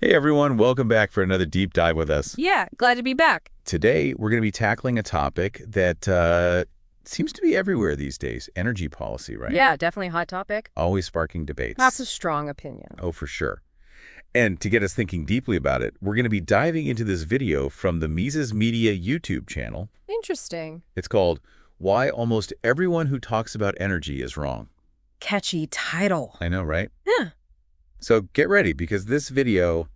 Hey everyone, welcome back for another deep dive with us. Yeah, glad to be back. Today, we're going to be tackling a topic that seems to be everywhere these days, energy policy, right? Yeah, definitely a hot topic. Always sparking debates. Lots of strong opinion. Oh, for sure. And to get us thinking deeply about it, we're going to be diving into this video from the MisesMedia YouTube channel. Interesting. It's called Why Almost Everyone Who Talks About Energy is Wrong. Catchy title. I know, right? Yeah. So get ready, because this video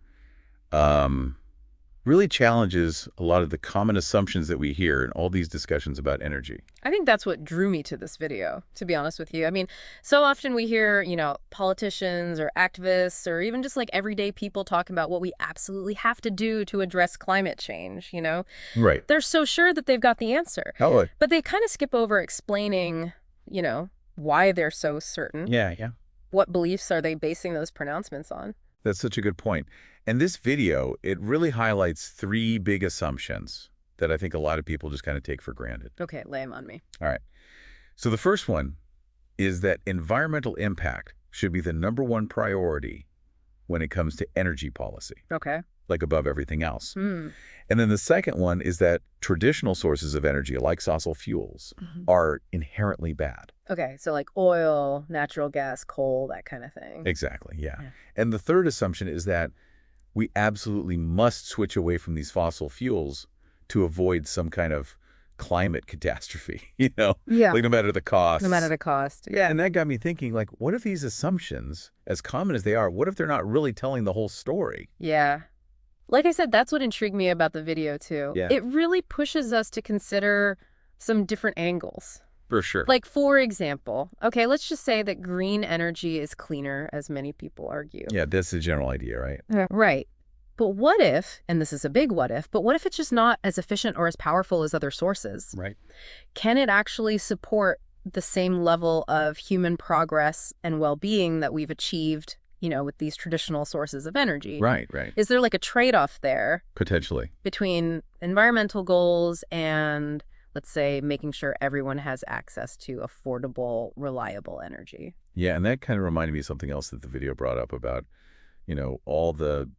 really challenges a lot of the common assumptions that we hear in all these discussions about energy. I think that's what drew me to this video, to be honest with you. I mean, so often we hear, politicians or activists or even just like everyday people talking about what we absolutely have to do to address climate change, Right. They're so sure that they've got the answer. Oh, But they kind of skip over explaining, why they're so certain. yeah. What beliefs are they basing those pronouncements on? That's such a good point. And this video, it really highlights three big assumptions that I think a lot of people just kind of take for granted. Okay, lay them on me. All right. So the first one is that environmental impact should be the #1 priority when it comes to energy policy, Okay. like above everything else. Hmm. And then the second one is that traditional sources of energy, like fossil fuels, are inherently bad. Okay, so like oil, natural gas, coal, that kind of thing. Exactly, yeah. Yeah. And the third assumption is that we absolutely must switch away from these fossil fuels to avoid some kind of climate catastrophe, Yeah. like no matter the cost. No matter the cost. Yeah, and that got me thinking, like, what if these assumptions, as common as they are, what if they're not really telling the whole story? Yeah. Like I said, that's what intrigued me about the video, too. Yeah. It really pushes us to consider some different angles. For sure. Like, for example, okay, let's just say that green energy is cleaner, as many people argue. Yeah, that's the general idea, right? Right. But what if, and this is a big what if, but what if it's just not as efficient or as powerful as other sources? Right. Can it actually support the same level of human progress and well-being that we've achieved, with these traditional sources of energy? Right. Is there like a trade-off there Potentially. between environmental goals and, let's say, making sure everyone has access to affordable, reliable energy? Yeah, and that kind of reminded me of something else that the video brought up about, all the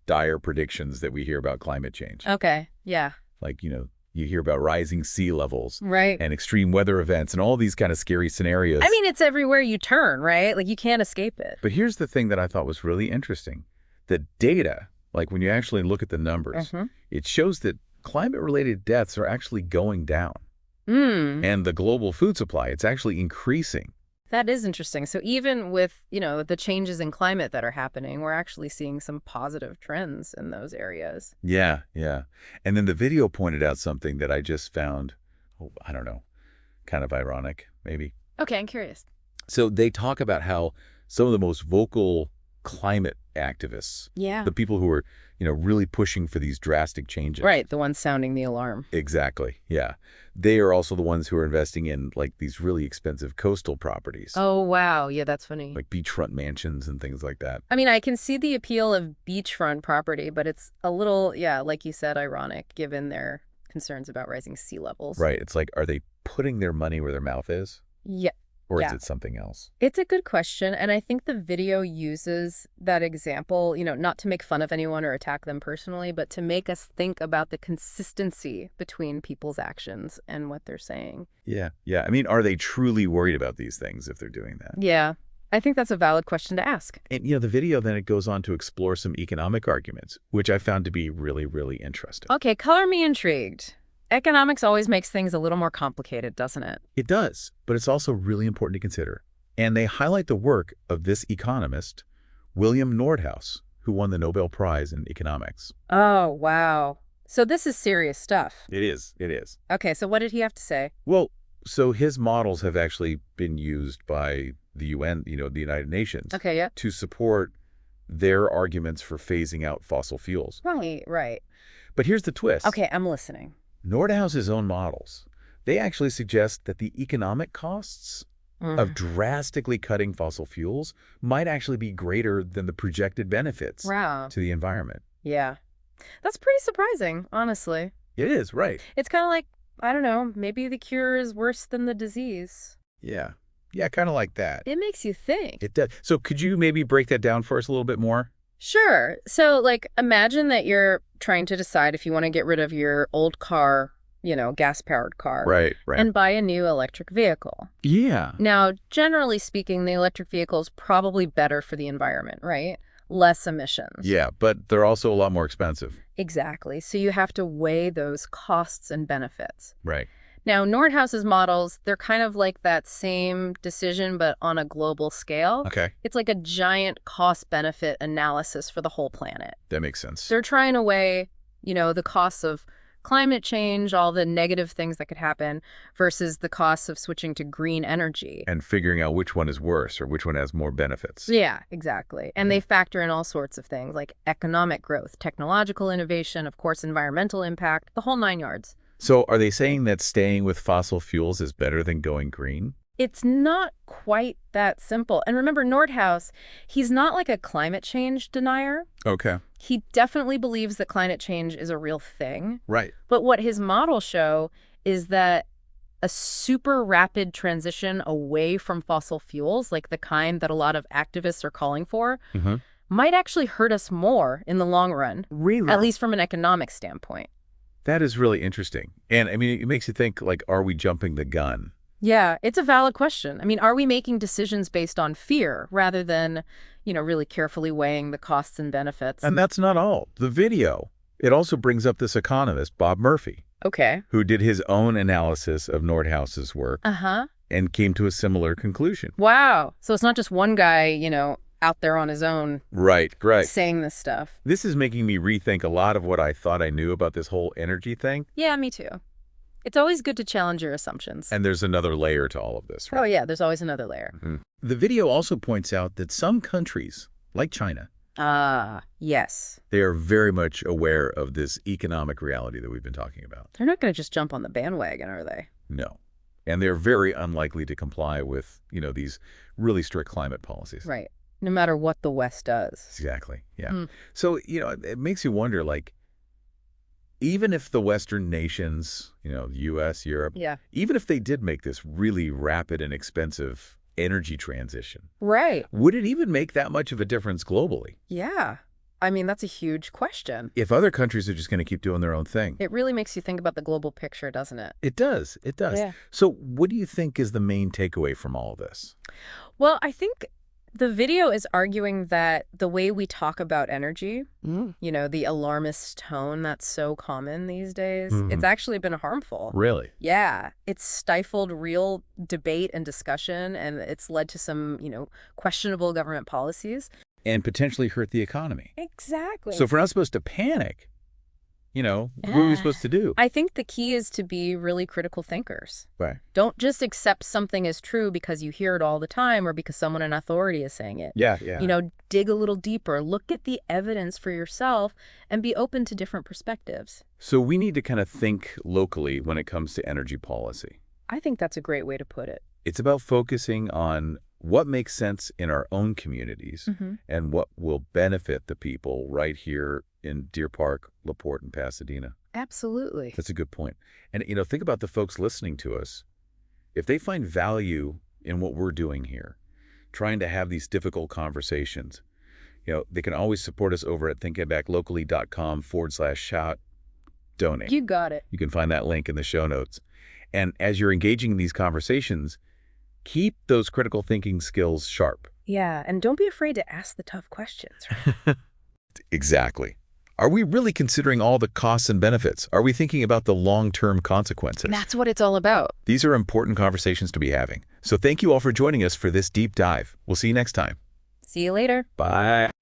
dire predictions that we hear about climate change. Okay, yeah. Like, you hear about rising sea levels Right. and extreme weather events and all these kind of scary scenarios. I mean, it's everywhere you turn, right? Like, you can't escape it. But here's the thing that I thought was really interesting. The data, like when you actually look at the numbers, it shows that climate-related deaths are actually going down. And the global food supply, it's actually increasing. That is interesting. So even with, the changes in climate that are happening, we're actually seeing some positive trends in those areas. Yeah. And then the video pointed out something that I just found, I don't know, kind of ironic, maybe. Okay, I'm curious. So they talk about how some of the most vocal climate activists, Yeah. the people who are, really pushing for these drastic changes. Right, the ones sounding the alarm. Exactly, yeah. They are also the ones who are investing in, like, these really expensive coastal properties. Oh, wow. Yeah, that's funny. Like beachfront mansions and things like that. I mean, I can see the appeal of beachfront property, but it's a little, like you said, ironic given their concerns about rising sea levels. Right. It's like, are they putting their money where their mouth is? Yeah. Or Yeah. is it something else? It's a good question, and I think the video uses that example, not to make fun of anyone or attack them personally, but to make us think about the consistency between people's actions and what they're saying. Yeah. I mean, are they truly worried about these things if they're doing that? Yeah, I think that's a valid question to ask. And, the video then it goes on to explore some economic arguments, which I found to be really, really interesting. Okay, color me intrigued. Economics always makes things a little more complicated, doesn't it? It does, but it's also really important to consider. And they highlight the work of this economist, William Nordhaus, who won the Nobel Prize in economics. Oh, wow. So this is serious stuff. It is. Okay, so what did he have to say? Well, so his models have actually been used by the UN, the United Nations, Okay, yeah. to support their arguments for phasing out fossil fuels. Right. But here's the twist. Okay, I'm listening. Nordhaus's own models, they actually suggest that the economic costs of drastically cutting fossil fuels might actually be greater than the projected benefits Wow. to the environment. Yeah. That's pretty surprising, honestly. It is, right. It's kind of like, I don't know, maybe the cure is worse than the disease. Yeah, kind of like that. It makes you think. It does. So could you maybe break that down for us a little bit more? Sure. So, like, imagine that you're trying to decide if you want to get rid of your old car, gas-powered car, Right, right. and buy a new electric vehicle. Yeah. Now, generally speaking, the electric vehicle is probably better for the environment, right? Less emissions. Yeah, but they're also a lot more expensive. Exactly. So you have to weigh those costs and benefits. Right. Now, Nordhaus's models, they're kind of like that same decision, but on a global scale. Okay. It's like a giant cost-benefit analysis for the whole planet. That makes sense. They're trying to weigh, the costs of climate change, all the negative things that could happen, versus the costs of switching to green energy. And figuring out which one is worse or which one has more benefits. Yeah, exactly. And they factor in all sorts of things like economic growth, technological innovation, of course, environmental impact, the whole 9 yards. So are they saying that staying with fossil fuels is better than going green? It's not quite that simple. And remember, Nordhaus, he's not like a climate change denier. Okay. He definitely believes that climate change is a real thing. Right. But what his models show is that a super rapid transition away from fossil fuels, like the kind that a lot of activists are calling for, might actually hurt us more in the long run. Really? At least from an economic standpoint. That is really interesting. And I mean, it makes you think, like, are we jumping the gun? Yeah, it's a valid question. I mean, are we making decisions based on fear rather than, really carefully weighing the costs and benefits? And that's not all. The video, it also brings up this economist, Bob Murphy, Okay. who did his own analysis of Nordhaus's work and came to a similar conclusion. Wow. So it's not just one guy, out there on his own Right. saying this stuff. This is making me rethink a lot of what I thought I knew about this whole energy thing. Yeah, me too. It's always good to challenge your assumptions. And there's another layer to all of this, right? Oh, yeah, there's always another layer. The video also points out that some countries, like China, Yes. they are very much aware of this economic reality that we've been talking about. They're not going to just jump on the bandwagon, are they? No. And they're very unlikely to comply with, these really strict climate policies. Right. No matter what the West does. Exactly. Yeah. So, it makes you wonder, like, even if the Western nations, the U.S., Europe, even if they did make this really rapid and expensive energy transition, right, would it even make that much of a difference globally? Yeah. I mean, that's a huge question. If other countries are just going to keep doing their own thing. It really makes you think about the global picture, doesn't it? It does. It does. Yeah. So what do you think is the main takeaway from all of this? Well, I think the video is arguing that the way we talk about energy, the alarmist tone that's so common these days, it's actually been harmful. Really? Yeah. It's stifled real debate and discussion, and it's led to some, questionable government policies. And potentially hurt the economy. Exactly. So if we're not supposed to panic, what are we supposed to do? I think the key is to be really critical thinkers. Right. Don't just accept something as true because you hear it all the time or because someone in authority is saying it. Yeah. Dig a little deeper, look at the evidence for yourself, and be open to different perspectives. So we need to kind of think locally when it comes to energy policy. I think that's a great way to put it. It's about focusing on what makes sense in our own communities and what will benefit the people right here in Deer Park, LaPorte, and Pasadena. Absolutely. That's a good point. And, think about the folks listening to us. If they find value in what we're doing here, trying to have these difficult conversations, they can always support us over at thinkitbacklocally.com/shout donate. You got it. You can find that link in the show notes. And as you're engaging in these conversations, keep those critical thinking skills sharp. Yeah, and don't be afraid to ask the tough questions. Exactly. Are we really considering all the costs and benefits? Are we thinking about the long-term consequences? That's what it's all about. These are important conversations to be having. So thank you all for joining us for this deep dive. We'll see you next time. See you later. Bye.